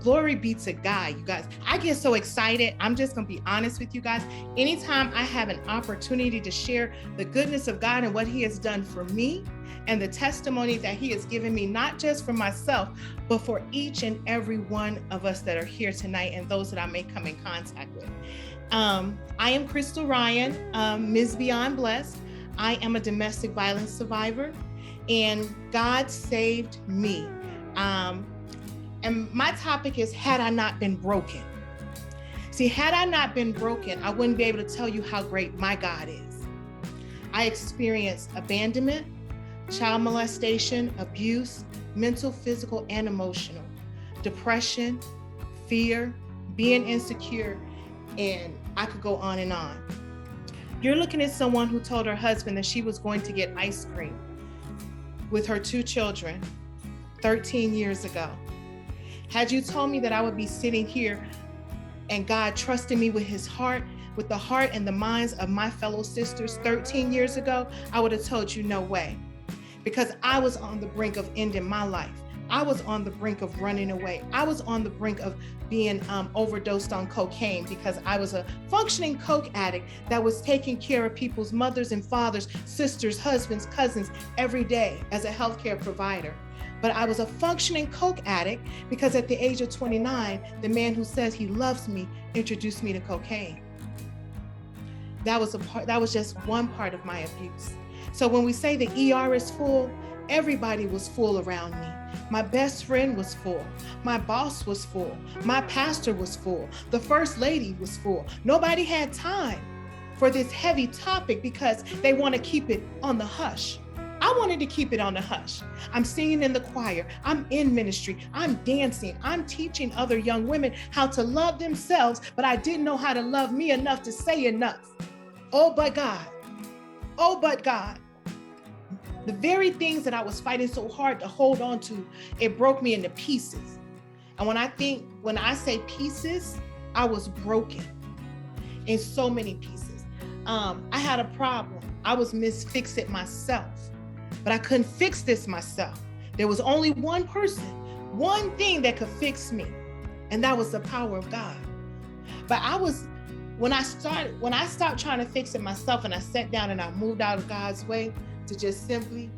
glory be to God, you guys. I get so excited. I'm just going to be honest with you guys. Anytime I have an opportunity to share the goodness of God and what he has done for me and the testimony that he has given me, not just for myself, but for each and every one of us that are here tonight and those that I may come in contact with. I am KRYSTAL Ryan, Ms. Beyond Blessed. I am a domestic violence survivor, and God saved me. And my topic is, had I not been broken? See, had I not been broken, I wouldn't be able to tell you how great my God is. I experienced abandonment, child molestation, abuse, mental, physical, and emotional, depression, fear, being insecure, and I could go on and on. You're looking at someone who told her husband that she was going to get ice cream with her 2 children 13 years ago. Had you told me that I would be sitting here and God trusted me with his heart, with the heart and the minds of my fellow sisters 13 years ago, I would have told you no way. Because I was on the brink of ending my life. I was on the brink of running away. I was on the brink of being overdosed on cocaine because I was a functioning coke addict that was taking care of people's mothers and fathers, sisters, husbands, cousins every day as a healthcare provider. But I was a functioning coke addict because at the age of 29, the man who says he loves me introduced me to cocaine. That was just one part of my abuse. So when we say the ER is full, everybody was full around me. My best friend was full. My boss was full. My pastor was full. The first lady was full. Nobody had time for this heavy topic because they want to keep it on the hush. I wanted to keep it on the hush. I'm singing in the choir. I'm in ministry. I'm dancing. I'm teaching other young women how to love themselves, but I didn't know how to love me enough to say enough. Oh, but God. Oh, but God. The very things that I was fighting so hard to hold on to, it broke me into pieces. And when I say pieces, I was broken in so many pieces. I had a problem. I was misfixed myself, but I couldn't fix this myself. There was only one person, one thing that could fix me, and that was the power of God. But when I stopped trying to fix it myself and I sat down and I moved out of God's way, to just simply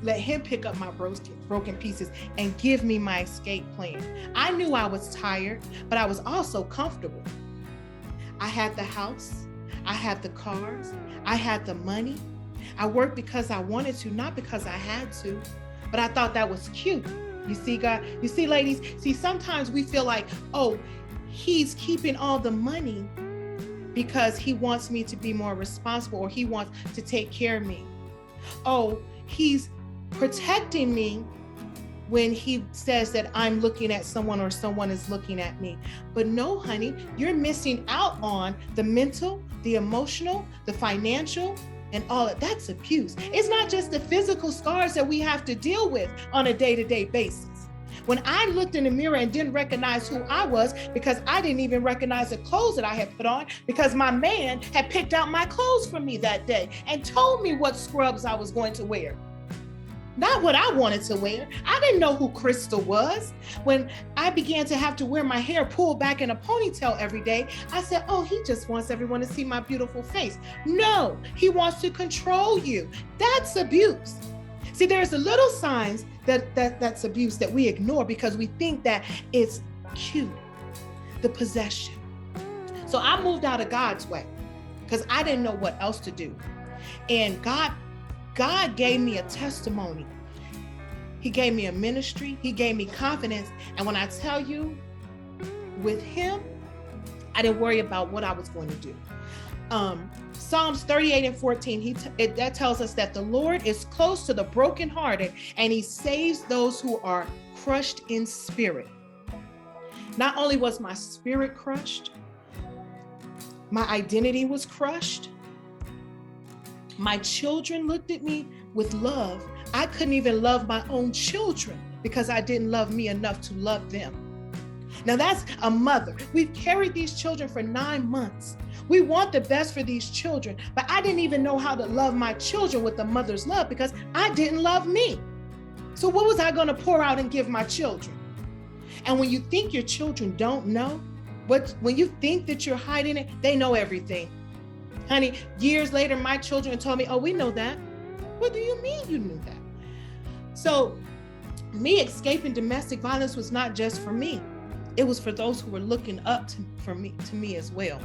let him pick up my broken pieces and give me my escape plan. I knew I was tired, but I was also comfortable. I had the house, I had the cars, I had the money. I worked because I wanted to, not because I had to, but I thought that was cute. You see, God, you see, ladies, see, sometimes we feel like, oh, he's keeping all the money because he wants me to be more responsible or he wants to take care of me. Oh, he's protecting me when he says that I'm looking at someone or someone is looking at me. But no, honey, you're missing out on the mental, the emotional, the financial, and all of that's abuse. It's not just the physical scars that we have to deal with on a day-to-day basis. When I looked in the mirror and didn't recognize who I was because I didn't even recognize the clothes that I had put on because my man had picked out my clothes for me that day and told me what scrubs I was going to wear. Not what I wanted to wear. I didn't know who KRYSTAL was. When I began to have to wear my hair pulled back in a ponytail every day, I said, oh, he just wants everyone to see my beautiful face. No, he wants to control you. That's abuse. See, there's the little signs that's abuse that we ignore because we think that it's cute, the possession. So I moved out of God's way because I didn't know what else to do. And God gave me a testimony. He gave me a ministry. He gave me confidence. And when I tell you, with him, I didn't worry about what I was going to do. Psalms 38:14, that tells us that the Lord is close to the brokenhearted and he saves those who are crushed in spirit. Not only was my spirit crushed, my identity was crushed. My children looked at me with love. I couldn't even love my own children because I didn't love me enough to love them. Now that's a mother. We've carried these children for 9 months. We want the best for these children, but I didn't even know how to love my children with the mother's love because I didn't love me. So what was I going to pour out and give my children? And when you think your children don't know, when you think that you're hiding it, they know everything. Honey, years later, my children told me, oh, we know that. What do you mean you knew that? So me escaping domestic violence was not just for me. It was for those who were looking up to me as well.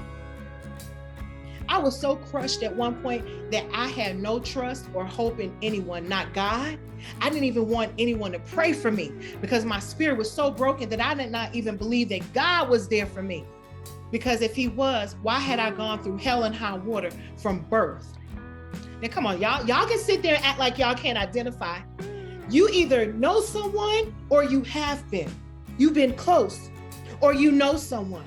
I was so crushed at one point that I had no trust or hope in anyone, not God. I didn't even want anyone to pray for me because my spirit was so broken that I did not even believe that God was there for me. Because if he was, why had I gone through hell and high water from birth? Now, come on, y'all can sit there and act like y'all can't identify. You either know someone or you have been. You've been close or you know someone.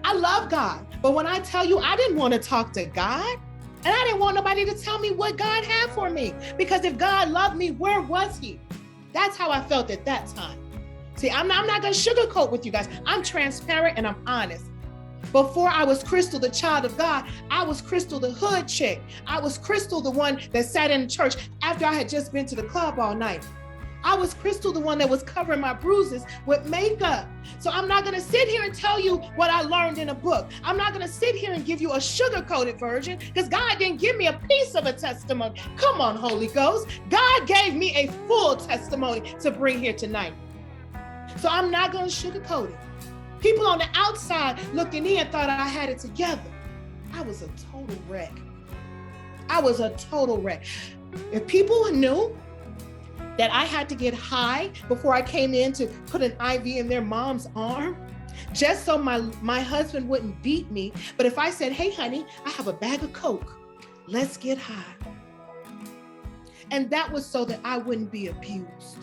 I love God, but when I tell you I didn't want to talk to God, and I didn't want nobody to tell me what God had for me, because if God loved me, where was he? That's how I felt at that time. See, I'm not going to sugarcoat with you guys. I'm transparent and I'm honest. Before I was Crystal, the child of God, I was Crystal, the hood chick. I was Crystal, the one that sat in the church after I had just been to the club all night. I was Crystal, the one that was covering my bruises with makeup. So I'm not going to sit here and tell you what I learned in a book. I'm not going to sit here and give you a sugar-coated version because God didn't give me a piece of a testimony. Come on, Holy Ghost. God gave me a full testimony to bring here tonight. So I'm not going to sugarcoat it. People on the outside looking in thought I had it together. I was a total wreck. I was a total wreck. If people knew that I had to get high before I came in to put an IV in their mom's arm, just so my husband wouldn't beat me. But if I said, hey, honey, I have a bag of Coke, let's get high. And that was so that I wouldn't be abused.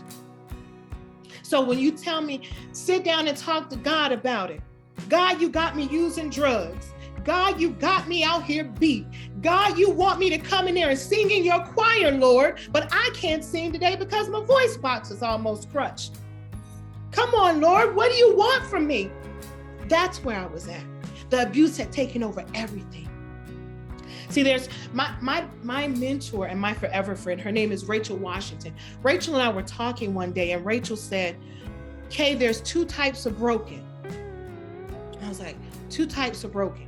So when you tell me, sit down and talk to God about it. God, you got me using drugs. God, you got me out here beat. God, you want me to come in there and sing in your choir, Lord, but I can't sing today because my voice box is almost crushed. Come on, Lord, what do you want from me? That's where I was at. The abuse had taken over everything. See, there's my mentor and my forever friend. Her name is Rachel Washington. Rachel and I were talking one day, and Rachel said, Kay, there's two types of broken. I was like, two types of broken.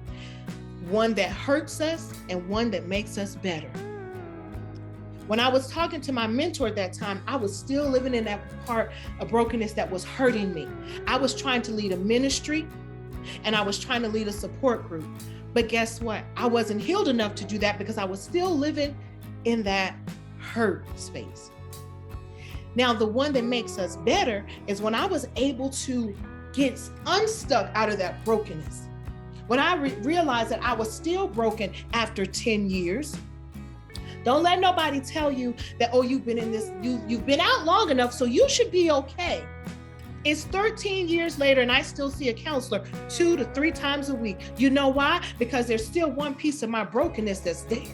One that hurts us and one that makes us better. When I was talking to my mentor at that time, I was still living in that part of brokenness that was hurting me. I was trying to lead a ministry and I was trying to lead a support group. But guess what? I wasn't healed enough to do that because I was still living in that hurt space. Now, the one that makes us better is when I was able to get unstuck out of that brokenness. When I realized that I was still broken after 10 years. Don't let nobody tell you that, oh, you've been in this, you've been out long enough, so you should be okay. It's 13 years later and I still see a counselor 2 to 3 times a week. You know why? Because there's still one piece of my brokenness that's there.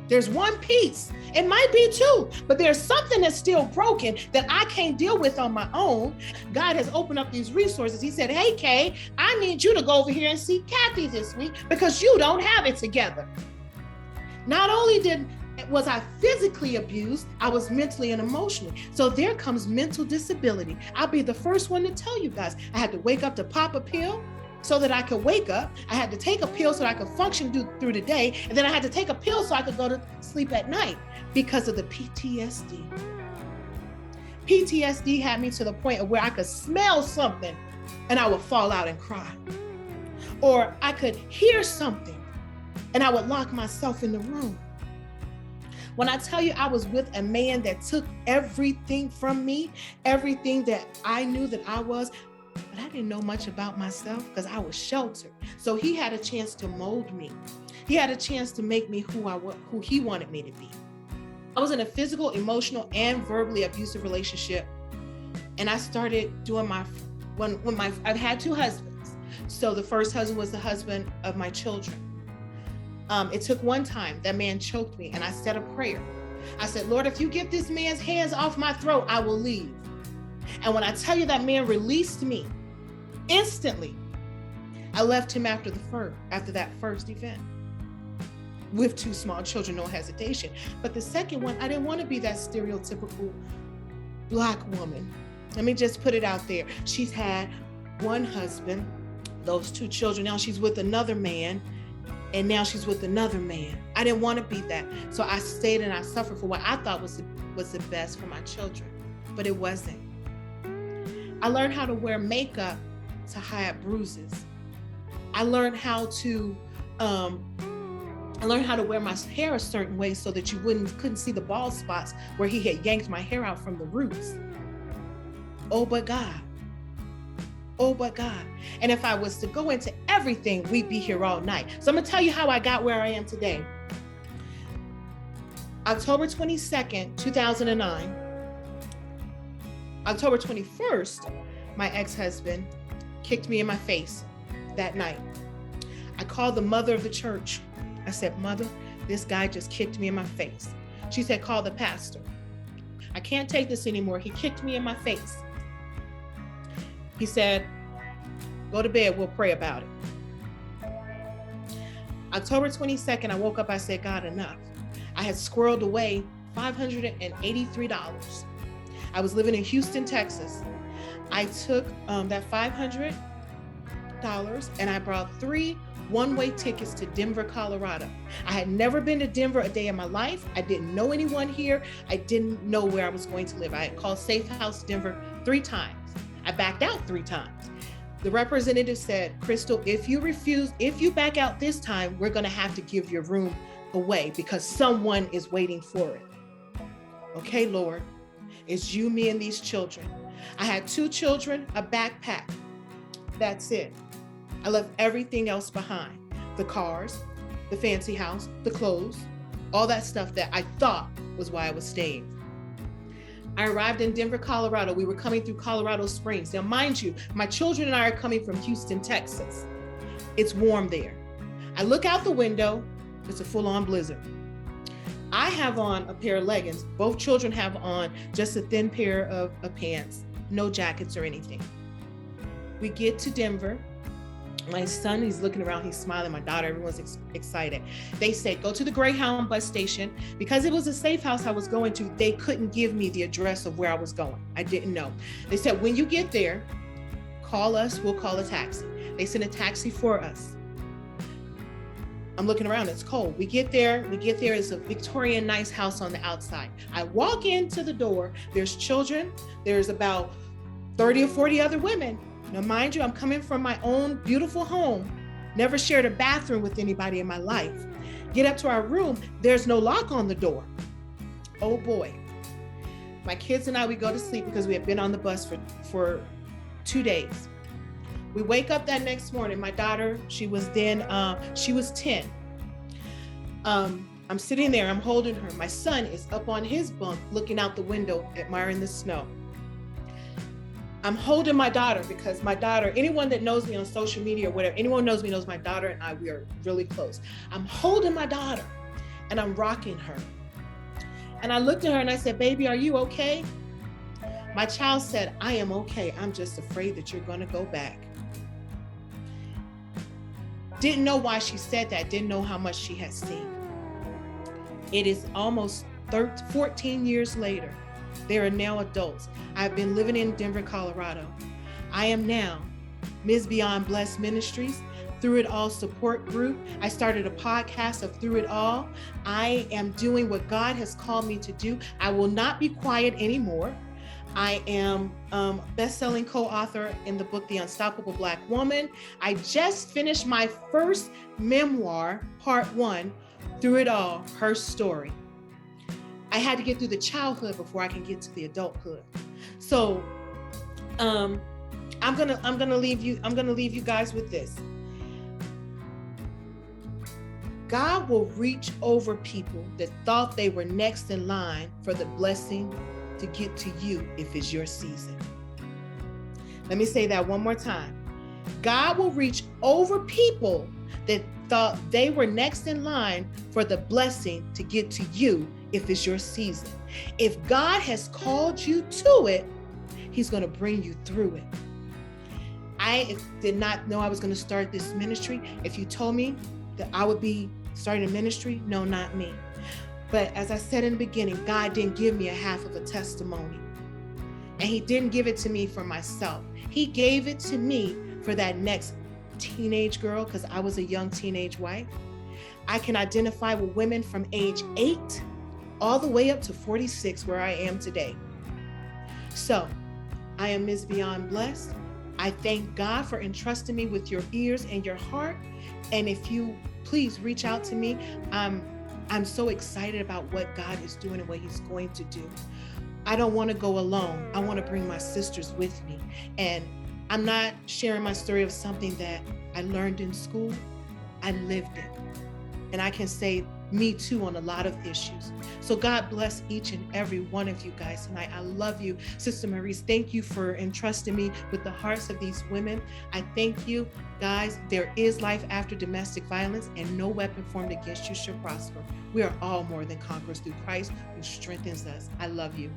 There's one piece. It might be 2, but there's something that's still broken that I can't deal with on my own. God has opened up these resources. He said, hey, Kay, I need you to go over here and see Kathy this week because you don't have it together. Not only was I physically abused, I was mentally and emotionally. So there comes mental disability. I'll be the first one to tell you guys, I had to wake up to pop a pill so that I could wake up. I had to take a pill so that I could function through the day. And then I had to take a pill so I could go to sleep at night because of the PTSD. PTSD had me to the point of where I could smell something and I would fall out and cry. Or I could hear something and I would lock myself in the room. When I tell you I was with a man that took everything from me, everything that I knew that I was, but I didn't know much about myself because I was sheltered. So he had a chance to mold me. He had a chance to make me who he wanted me to be. I was in a physical, emotional, and verbally abusive relationship. And I started doing I've had 2 husbands. So the first husband was the husband of my children. It took one time that man choked me and I said a prayer. I said, Lord, if you get this man's hands off my throat, I will leave. And when I tell you that man released me instantly, I left him after that first event with 2 small children, no hesitation. But the second one, I didn't want to be that stereotypical Black woman Let me just put it out there. She's had one husband, those 2 children. Now she's with another man, and now she's with another man. I didn't want to be that. So I stayed and I suffered for what I thought was the best for my children, but it wasn't. I learned how to wear makeup to hide bruises. I learned how to wear my hair a certain way so that you couldn't see the bald spots where he had yanked my hair out from the roots. Oh, but God. Oh, but God. And if I was to go into everything, we'd be here all night. So I'm going to tell you how I got where I am today. October 22nd, 2009. October 21st, my ex-husband kicked me in my face that night. I called the mother of the church. I said, Mother, this guy just kicked me in my face. She said, call the pastor. I can't take this anymore. He kicked me in my face. He said, go to bed, we'll pray about it. October 22nd, I woke up, I said, God, enough. I had squirreled away $583. I was living in Houston, Texas. I took that $500 and I brought 3 one-way tickets to Denver, Colorado. I had never been to Denver a day in my life. I didn't know anyone here. I didn't know where I was going to live. I had called Safe House Denver 3 times. I backed out 3 times. The representative said, Crystal, if you back out this time, we're going to have to give your room away because someone is waiting for it. Okay, Lord, it's you, me, and these children. I had 2 children, a backpack. That's it. I left everything else behind. The cars, the fancy house, the clothes, all that stuff that I thought was why I was staying. I arrived in Denver, Colorado. We were coming through Colorado Springs. Now, mind you, my children and I are coming from Houston, Texas. It's warm there. I look out the window. It's a full-on blizzard. I have on a pair of leggings. Both children have on just a thin pair of pants, no jackets or anything. We get to Denver. My son, he's looking around, he's smiling. My daughter, everyone's excited. They said, go to the Greyhound bus station. Because it was a safe house I was going to, they couldn't give me the address of where I was going. I didn't know. They said, when you get there, call us, we'll call a taxi. They sent a taxi for us. I'm looking around, it's cold. We get there, it's a Victorian nice house on the outside. I walk into the door, there's children, there's about 30 or 40 other women. Now, mind you, I'm coming from my own beautiful home, never shared a bathroom with anybody in my life. Get up to our room, there's no lock on the door. Oh boy. My kids and I, we go to sleep because we had been on the bus for 2 days. We wake up that next morning. My daughter, she was 10. I'm sitting there, I'm holding her. My son is up on his bunk looking out the window, admiring the snow. I'm holding my daughter because my daughter, anyone that knows me on social media or whatever, anyone knows me knows my daughter and I, we are really close. I'm holding my daughter and I'm rocking her. And I looked at her and I said, baby, are you okay? My child said, I am okay. I'm just afraid that you're going to go back. Didn't know why she said that. Didn't know how much she had seen. It is almost 14 years later. They are now adults. I've been living in Denver, Colorado. I am now Ms. Beyond Blessed Ministries, Through It All support group. I started a podcast of Through It All. I am doing what God has called me to do. I will not be quiet anymore. I am best-selling co-author in the book, The Unstoppable Black Woman. I just finished my first memoir, part 1, Through It All, Her Story. I had to get through the childhood before I can get to the adulthood. So I'm gonna leave you guys with this. God will reach over people that thought they were next in line for the blessing to get to you if it's your season. Let me say that one more time. God will reach over people that thought they were next in line for the blessing to get to you if it's your season. If God has called you to it, He's going to bring you through it. I did not know I was going to start this ministry. If you told me that I would be starting a ministry, no, not me. But as I said in the beginning, God didn't give me a half of a testimony. And he didn't give it to me for myself. He gave it to me for that next teenage girl, because I was a young teenage wife. I can identify with women from age 8 all the way up to 46, where I am today. So I am Ms. Beyond Blessed. I thank God for entrusting me with your ears and your heart. And if you please reach out to me, I'm so excited about what God is doing and what he's going to do. I don't want to go alone. I want to bring my sisters with me. And I'm not sharing my story of something that I learned in school. I lived it. And I can say me too on a lot of issues. So God bless each and every one of you guys tonight. I love you. Sister Maurice, thank you for entrusting me with the hearts of these women. I thank you. Guys, there is life after domestic violence, and no weapon formed against you shall prosper. We are all more than conquerors through Christ who strengthens us. I love you.